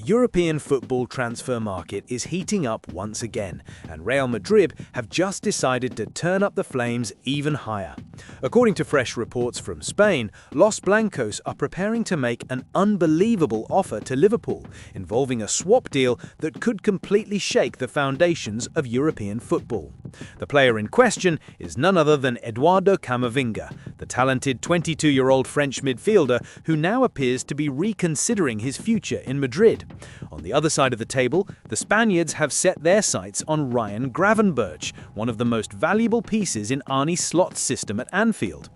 European football transfer market is heating up once again, and Real Madrid have just decided to turn up the flames even higher. According to fresh reports from Spain, Los Blancos are preparing to make an unbelievable offer to Liverpool, involving a swap deal that could completely shake the foundations of European football. The player in question is none other than Eduardo Camavinga, the talented 22-year-old French midfielder who now appears to be reconsidering his future in Madrid. On the other side of the table, the Spaniards have set their sights on Ryan Gravenberch, one of the most valuable pieces in Arne Slot's system at Anfield.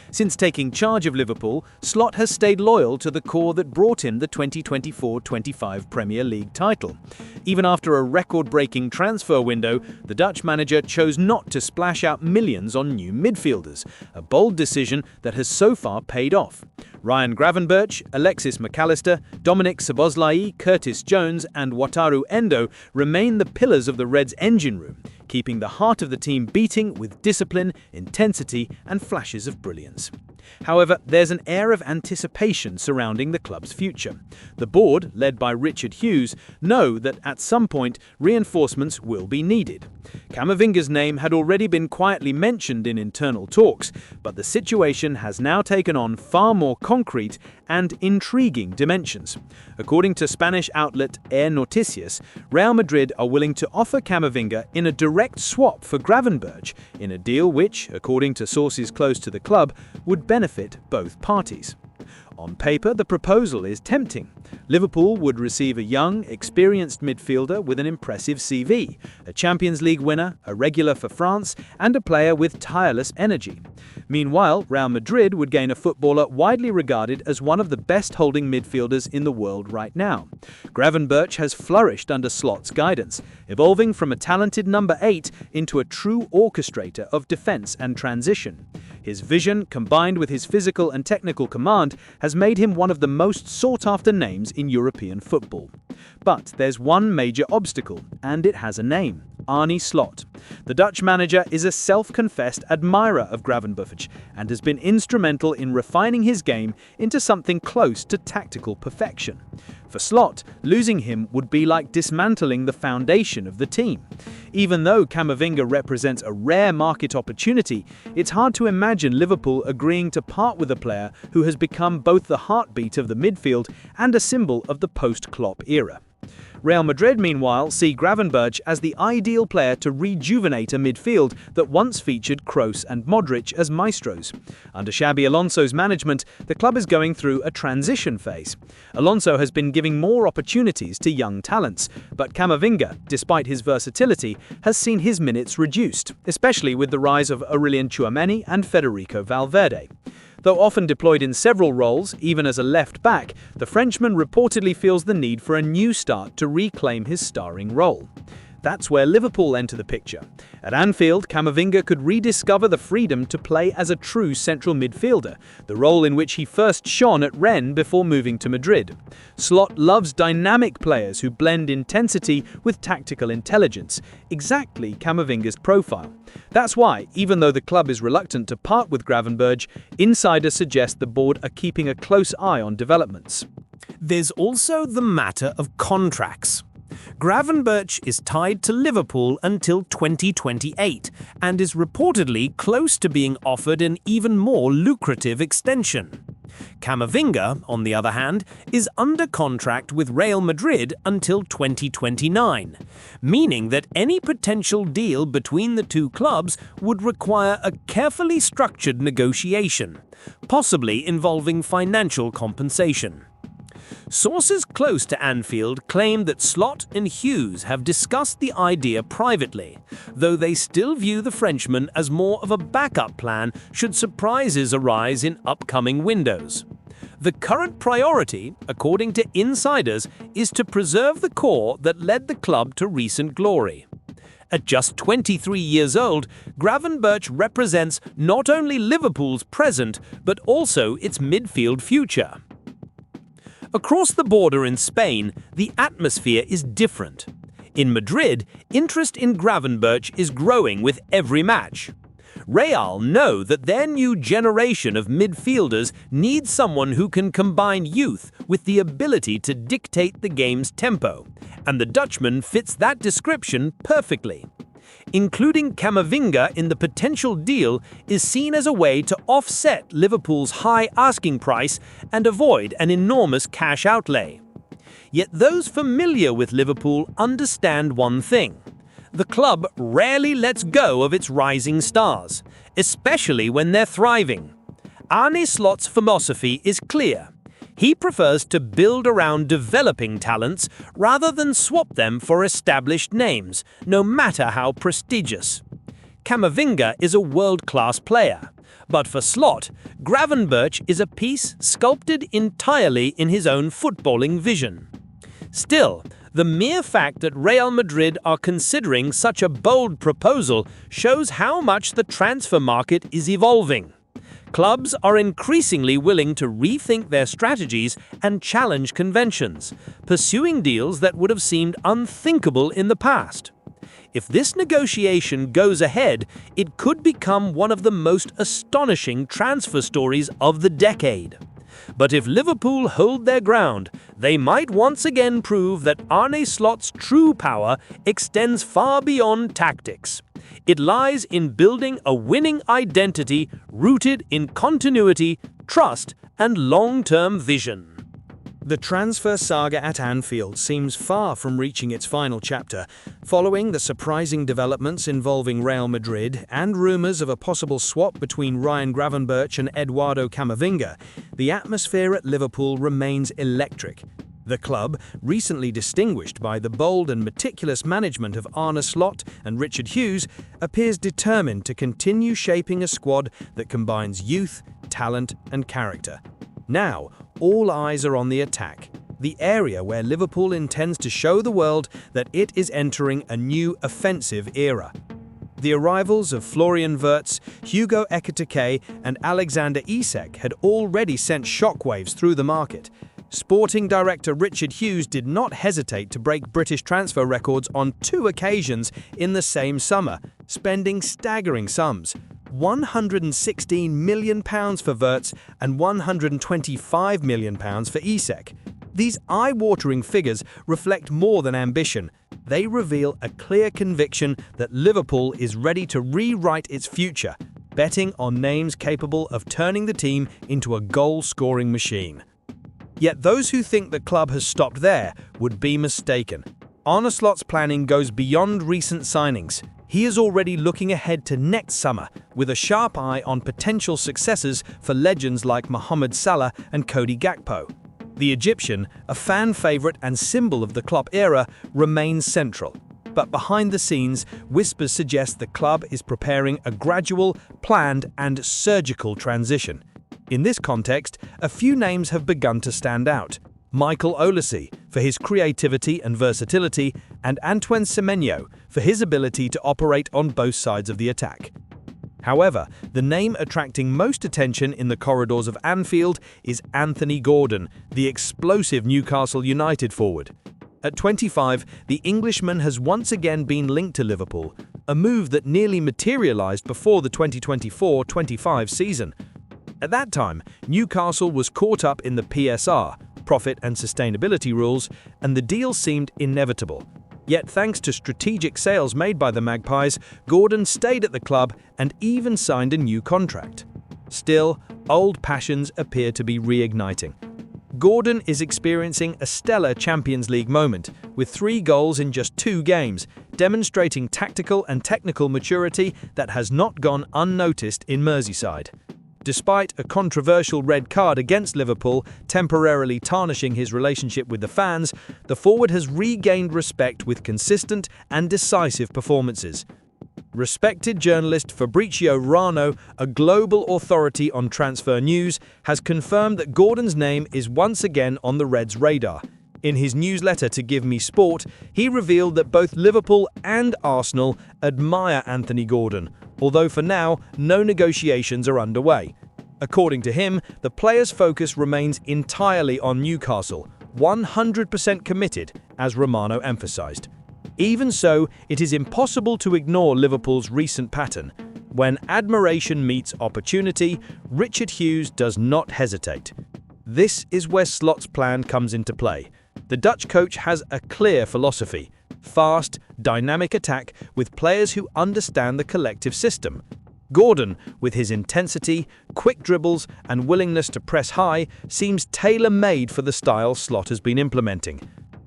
Since taking charge of Liverpool, Slot has stayed loyal to the core that brought him the 2024-25 Premier League title. Even after a record-breaking transfer window, the Dutch manager chose not to splash out millions on new midfielders, a bold decision that has so far paid off. Ryan Gravenberch, Alexis McAllister, Dominic Szoboszlai, Curtis Jones and Wataru Endo remain the pillars of the Reds' engine room, keeping the heart of the team beating with discipline, intensity and flashes of brilliance. However, there's an air of anticipation surrounding the club's future. The board, led by Richard Hughes, know that at some point reinforcements will be needed. Camavinga's name had already been quietly mentioned in internal talks, but the situation has now taken on far more concrete and intriguing dimensions. According to Spanish outlet Air Noticias, Real Madrid are willing to offer Camavinga in a direct swap for Gravenberch, in a deal which, according to sources close to the club, would benefit both parties. On paper, the proposal is tempting. Liverpool would receive a young, experienced midfielder with an impressive CV, a Champions League winner, a regular for France, and a player with tireless energy. Meanwhile, Real Madrid would gain a footballer widely regarded as one of the best holding midfielders in the world right now. Gravenberch has flourished under Slot's guidance, evolving from a talented number 8 into a true orchestrator of defense and transition. His vision, combined with his physical and technical command, has made him one of the most sought-after names in European football. But there's one major obstacle, and it has a name: Arne Slot. The Dutch manager is a self-confessed admirer of Gravenberch and has been instrumental in refining his game into something close to tactical perfection. For Slot, losing him would be like dismantling the foundation of the team. Even though Camavinga represents a rare market opportunity, it's hard to imagine Liverpool agreeing to part with a player who has become both the heartbeat of the midfield and a symbol of the post-Klopp era. Real Madrid, meanwhile, see Gravenberch as the ideal player to rejuvenate a midfield that once featured Kroos and Modric as maestros. Under Xabi Alonso's management, the club is going through a transition phase. Alonso has been giving more opportunities to young talents, but Camavinga, despite his versatility, has seen his minutes reduced, especially with the rise of Aurélien Tchouaméni and Federico Valverde. Though often deployed in several roles, even as a left-back, the Frenchman reportedly feels the need for a new start to reclaim his starring role. That's where Liverpool enter the picture. At Anfield, Camavinga could rediscover the freedom to play as a true central midfielder, the role in which he first shone at Rennes before moving to Madrid. Slot loves dynamic players who blend intensity with tactical intelligence, exactly Camavinga's profile. That's why, even though the club is reluctant to part with Gravenberch, insiders suggest the board are keeping a close eye on developments. There's also the matter of contracts. Gravenberch is tied to Liverpool until 2028 and is reportedly close to being offered an even more lucrative extension. Camavinga, on the other hand, is under contract with Real Madrid until 2029, meaning that any potential deal between the two clubs would require a carefully structured negotiation, possibly involving financial compensation. Sources close to Anfield claim that Slot and Hughes have discussed the idea privately, though they still view the Frenchman as more of a backup plan should surprises arise in upcoming windows. The current priority, according to insiders, is to preserve the core that led the club to recent glory. At just 23 years old, Gravenberch represents not only Liverpool's present, but also its midfield future. Across the border in Spain, the atmosphere is different. In Madrid, interest in Gravenberch is growing with every match. Real know that their new generation of midfielders needs someone who can combine youth with the ability to dictate the game's tempo, and the Dutchman fits that description perfectly. Including Camavinga in the potential deal is seen as a way to offset Liverpool's high asking price and avoid an enormous cash outlay. Yet those familiar with Liverpool understand one thing. The club rarely lets go of its rising stars, especially when they're thriving. Arne Slot's philosophy is clear. He prefers to build around developing talents rather than swap them for established names, no matter how prestigious. Camavinga is a world-class player, but for Slot, Gravenberch is a piece sculpted entirely in his own footballing vision. Still, the mere fact that Real Madrid are considering such a bold proposal shows how much the transfer market is evolving. Clubs are increasingly willing to rethink their strategies and challenge conventions, pursuing deals that would have seemed unthinkable in the past. If this negotiation goes ahead, it could become one of the most astonishing transfer stories of the decade. But if Liverpool hold their ground, they might once again prove that Arne Slot's true power extends far beyond tactics. It lies in building a winning identity rooted in continuity, trust, and long-term vision. The transfer saga at Anfield seems far from reaching its final chapter. Following the surprising developments involving Real Madrid and rumours of a possible swap between Ryan Gravenberch and Eduardo Camavinga, the atmosphere at Liverpool remains electric. The club, recently distinguished by the bold and meticulous management of Arne Slot and Richard Hughes, appears determined to continue shaping a squad that combines youth, talent, and character. Now, all eyes are on the attack, the area where Liverpool intends to show the world that it is entering a new offensive era. The arrivals of Florian Wirtz, Hugo Ekitike, and Alexander Isak had already sent shockwaves through the market. Sporting director Richard Hughes did not hesitate to break British transfer records on 2 occasions in the same summer, spending staggering sums. £116 million for Wirtz and £125 million for Isak. These eye-watering figures reflect more than ambition. They reveal a clear conviction that Liverpool is ready to rewrite its future, betting on names capable of turning the team into a goal-scoring machine. Yet those who think the club has stopped there would be mistaken. Arne Slot's planning goes beyond recent signings. He is already looking ahead to next summer, with a sharp eye on potential successors for legends like Mohamed Salah and Cody Gakpo. The Egyptian, a fan favourite and symbol of the Klopp era, remains central. But behind the scenes, whispers suggest the club is preparing a gradual, planned and surgical transition. In this context, a few names have begun to stand out. Michael Olise, for his creativity and versatility, and Antoine Semenyo, for his ability to operate on both sides of the attack. However, the name attracting most attention in the corridors of Anfield is Anthony Gordon, the explosive Newcastle United forward. At 25, the Englishman has once again been linked to Liverpool, a move that nearly materialised before the 2024-25 season. At that time, Newcastle was caught up in the PSR, profit and sustainability rules, and the deal seemed inevitable. Yet thanks to strategic sales made by the Magpies, Gordon stayed at the club and even signed a new contract. Still, old passions appear to be reigniting. Gordon is experiencing a stellar Champions League moment, with 3 goals in just 2 games, demonstrating tactical and technical maturity that has not gone unnoticed in Merseyside. Despite a controversial red card against Liverpool temporarily tarnishing his relationship with the fans, the forward has regained respect with consistent and decisive performances. Respected journalist Fabrizio Rano, a global authority on transfer news, has confirmed that Gordon's name is once again on the Reds' radar. In his newsletter to Give Me Sport, he revealed that both Liverpool and Arsenal admire Anthony Gordon, although for now, no negotiations are underway. According to him, the player's focus remains entirely on Newcastle, 100% committed, as Romano emphasised. Even so, it is impossible to ignore Liverpool's recent pattern. When admiration meets opportunity, Richard Hughes does not hesitate. This is where Slot's plan comes into play. The Dutch coach has a clear philosophy: fast, dynamic attack with players who understand the collective system. Gordon, with his intensity, quick dribbles, and willingness to press high, seems tailor-made for the style Slot has been implementing.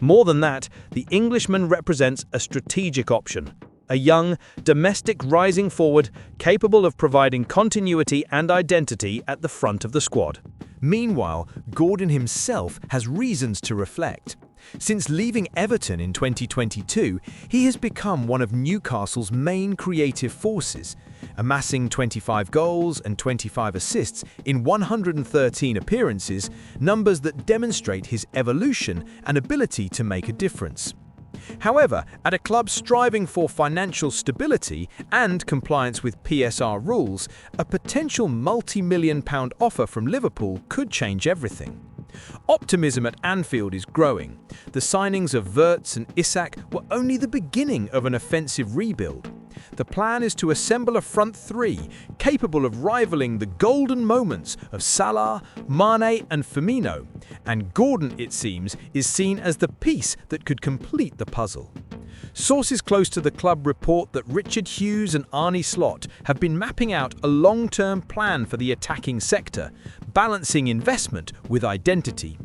More than that, the Englishman represents a strategic option. A young, domestic rising forward capable of providing continuity and identity at the front of the squad. Meanwhile, Gordon himself has reasons to reflect. Since leaving Everton in 2022, he has become one of Newcastle's main creative forces, amassing 25 goals and 25 assists in 113 appearances, numbers that demonstrate his evolution and ability to make a difference. However, at a club striving for financial stability and compliance with PSR rules, a potential multi-million-pound offer from Liverpool could change everything. Optimism at Anfield is growing. The signings of Wirtz and Isak were only the beginning of an offensive rebuild. The plan is to assemble a front three capable of rivaling the golden moments of Salah, Mane and Firmino, and Gordon, it seems, is seen as the piece that could complete the puzzle. Sources close to the club report that Richard Hughes and Arne Slot have been mapping out a long-term plan for the attacking sector, balancing investment with identity.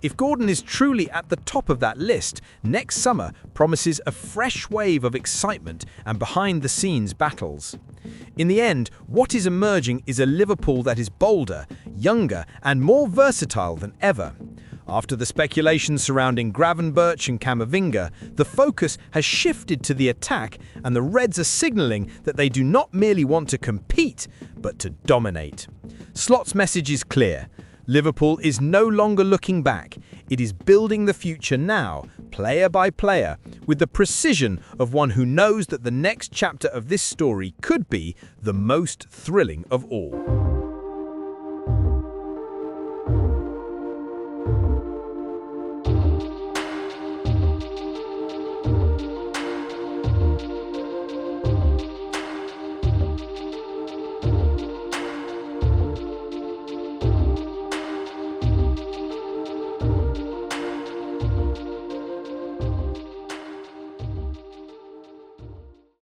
If Gordon is truly at the top of that list, next summer promises a fresh wave of excitement and behind-the-scenes battles. In the end, what is emerging is a Liverpool that is bolder, younger, and more versatile than ever. After the speculation surrounding Gravenberch and Camavinga, the focus has shifted to the attack, and the Reds are signalling that they do not merely want to compete, but to dominate. Slot's message is clear. Liverpool is no longer looking back. It is building the future now, player by player, with the precision of one who knows that the next chapter of this story could be the most thrilling of all.